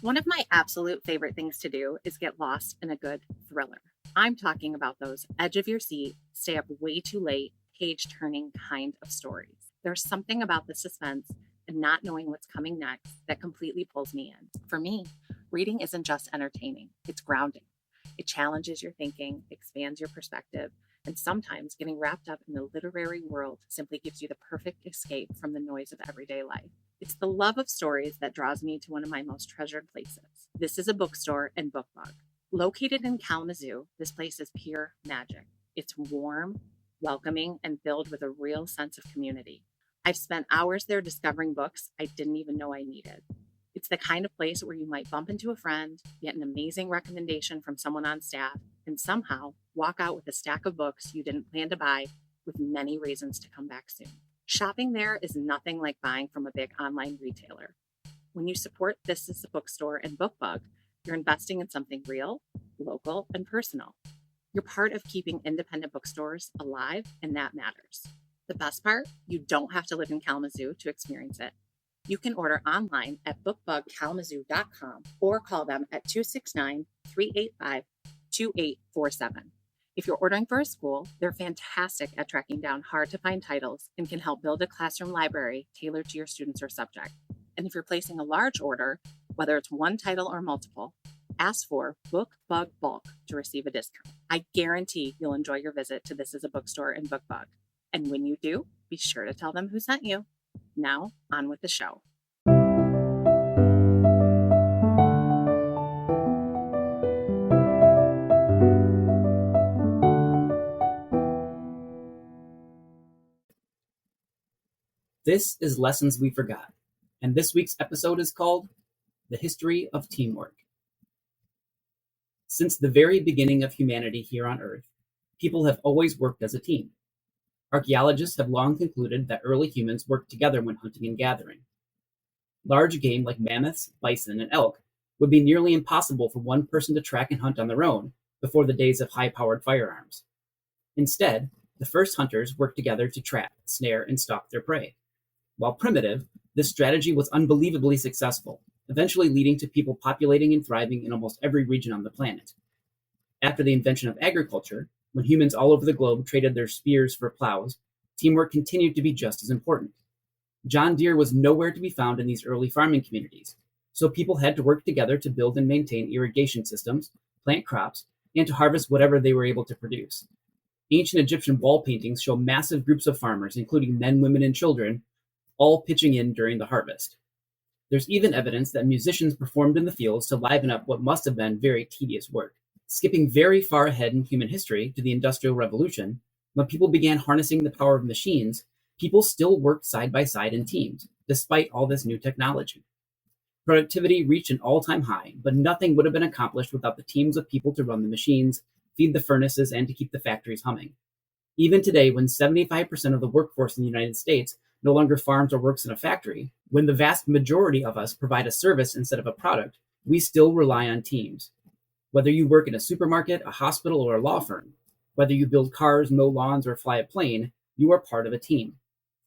One of my absolute favorite things to do is get lost in a good thriller. I'm talking about those edge of your seat, stay up way too late, page turning kind of stories. There's something about the suspense and not knowing what's coming next that completely pulls me in. For me, reading isn't just entertaining, it's grounding. It challenges your thinking, expands your perspective, and sometimes getting wrapped up in the literary world simply gives you the perfect escape from the noise of everyday life. It's the love of stories that draws me to one of my most treasured places. This is a bookstore and book bug. Located in Kalamazoo, this place is pure magic. It's warm, welcoming, and filled with a real sense of community. I've spent hours there discovering books I didn't even know I needed. It's the kind of place where you might bump into a friend, get an amazing recommendation from someone on staff, and somehow walk out with a stack of books you didn't plan to buy with many reasons to come back soon. Shopping there is nothing like buying from a big online retailer. When you support This is a Bookstore and BookBug, you're investing in something real, local, and personal. You're part of keeping independent bookstores alive, and that matters. The best part, you don't have to live in Kalamazoo to experience it. You can order online at bookbugkalamazoo.com or call them at 269 385 2847. If you're ordering for a school, they're fantastic at tracking down hard to find titles and can help build a classroom library tailored to your students or subject. And if you're placing a large order, whether it's one title or multiple, ask for Book Bug Bulk to receive a discount. I guarantee you'll enjoy your visit to This is a Bookstore and Book Bug. And when you do, be sure to tell them who sent you. Now, on with the show. This is Lessons We Forgot, and this week's episode is called The History of Teamwork. Since the very beginning of humanity here on Earth, people have always worked as a team. Archaeologists have long concluded that early humans worked together when hunting and gathering. Large game like mammoths, bison, and elk would be nearly impossible for one person to track and hunt on their own before the days of high-powered firearms. Instead, the first hunters worked together to trap, snare, and stalk their prey. While primitive, this strategy was unbelievably successful, eventually leading to people populating and thriving in almost every region on the planet. After the invention of agriculture, when humans all over the globe traded their spears for plows, teamwork continued to be just as important. John Deere was nowhere to be found in these early farming communities, so people had to work together to build and maintain irrigation systems, plant crops, and to harvest whatever they were able to produce. Ancient Egyptian wall paintings show massive groups of farmers, including men, women, and children, all pitching in during the harvest. There's even evidence that musicians performed in the fields to liven up what must have been very tedious work. Skipping very far ahead in human history to the Industrial Revolution, when people began harnessing the power of machines, people still worked side by side in teams, despite all this new technology. Productivity reached an all-time high, but nothing would have been accomplished without the teams of people to run the machines, feed the furnaces, and to keep the factories humming. Even today, when 75% of the workforce in the United States no longer farms or works in a factory, when the vast majority of us provide a service instead of a product, we still rely on teams. Whether you work in a supermarket, a hospital, or a law firm, whether you build cars, mow lawns, or fly a plane, you are part of a team.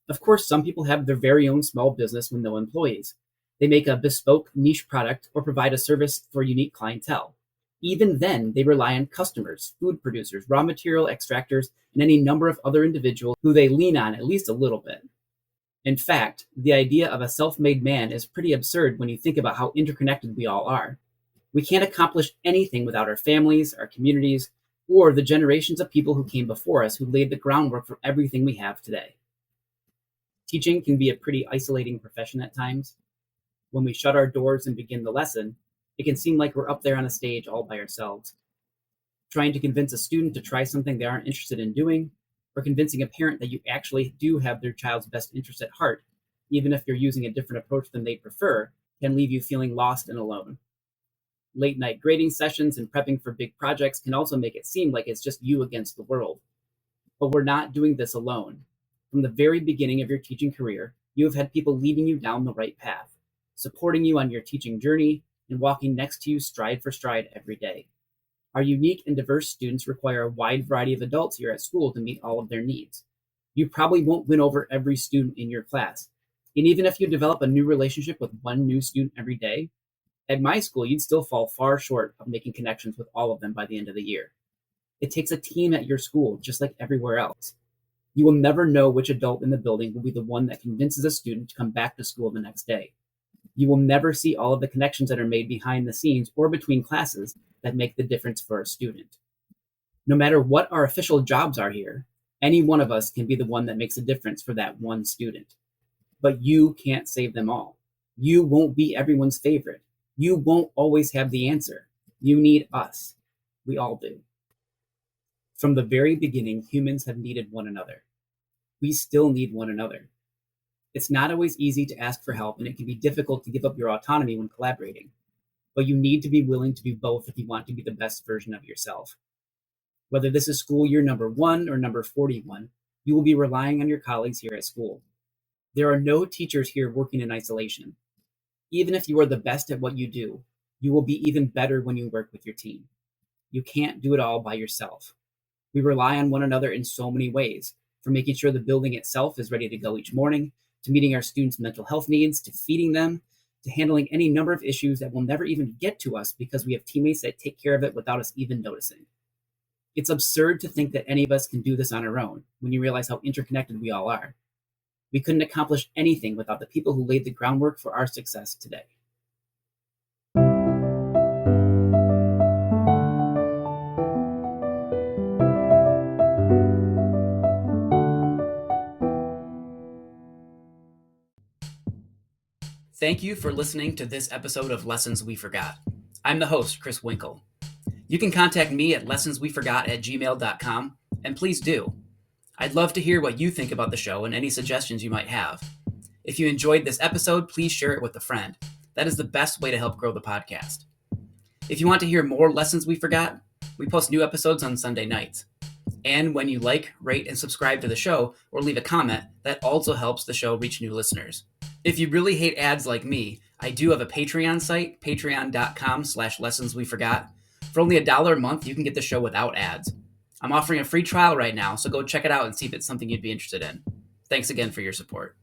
Of course, some people have their very own small business with no employees. They make a bespoke niche product or provide a service for unique clientele. Even then, they rely on customers, food producers, raw material extractors, and any number of other individuals who they lean on at least a little bit. In fact, the idea of a self-made man is pretty absurd when you think about how interconnected we all are. We can't accomplish anything without our families, our communities, or the generations of people who came before us who laid the groundwork for everything we have today. Teaching can be a pretty isolating profession at times. When we shut our doors and begin the lesson, it can seem like we're up there on a stage all by ourselves. Trying to convince a student to try something they aren't interested in doing, or convincing a parent that you actually do have their child's best interest at heart, even if you're using a different approach than they prefer, can leave you feeling lost and alone. Late night grading sessions and prepping for big projects can also make it seem like it's just you against the world. But we're not doing this alone. From the very beginning of your teaching career, you have had people leading you down the right path, supporting you on your teaching journey, and walking next to you stride for stride every day. Our unique and diverse students require a wide variety of adults here at school to meet all of their needs. You probably won't win over every student in your class. And even if you develop a new relationship with one new student every day, At my school, you'd still fall far short of making connections with all of them by the end of the year. It takes a team at your school, just like everywhere else. You will never know which adult in the building will be the one that convinces a student to come back to school the next day. You will never see all of the connections that are made behind the scenes or between classes that make the difference for a student. No matter what our official jobs are here, any one of us can be the one that makes a difference for that one student. But you can't save them all. You won't be everyone's favorite. You won't always have the answer. You need us. We all do. From the very beginning, humans have needed one another. We still need one another. It's not always easy to ask for help, and it can be difficult to give up your autonomy when collaborating. But you need to be willing to do both if you want to be the best version of yourself. Whether this is school year number 1 or number 41, you will be relying on your colleagues here at school. There are no teachers here working in isolation. Even if you are the best at what you do, you will be even better when you work with your team. You can't do it all by yourself. We rely on one another in so many ways, from making sure the building itself is ready to go each morning, to meeting our students' mental health needs, to feeding them, to handling any number of issues that will never even get to us because we have teammates that take care of it without us even noticing. It's absurd to think that any of us can do this on our own when you realize how interconnected we all are. We couldn't accomplish anything without the people who laid the groundwork for our success today. Thank you for listening to this episode of Lessons We Forgot. I'm the host, Chris Winkle. You can contact me at lessonsweforgot@gmail.com, and please do. I'd love to hear what you think about the show and any suggestions you might have. If you enjoyed this episode, please share it with a friend. That is the best way to help grow the podcast. If you want to hear more Lessons We Forgot, we post new episodes on Sunday nights. And when you like, rate, and subscribe to the show or leave a comment, that also helps the show reach new listeners. If you really hate ads like me, I do have a Patreon site, patreon.com/lessonsweforgot. For only $1 a month, you can get the show without ads. I'm offering a free trial right now, so go check it out and see if it's something you'd be interested in. Thanks again for your support.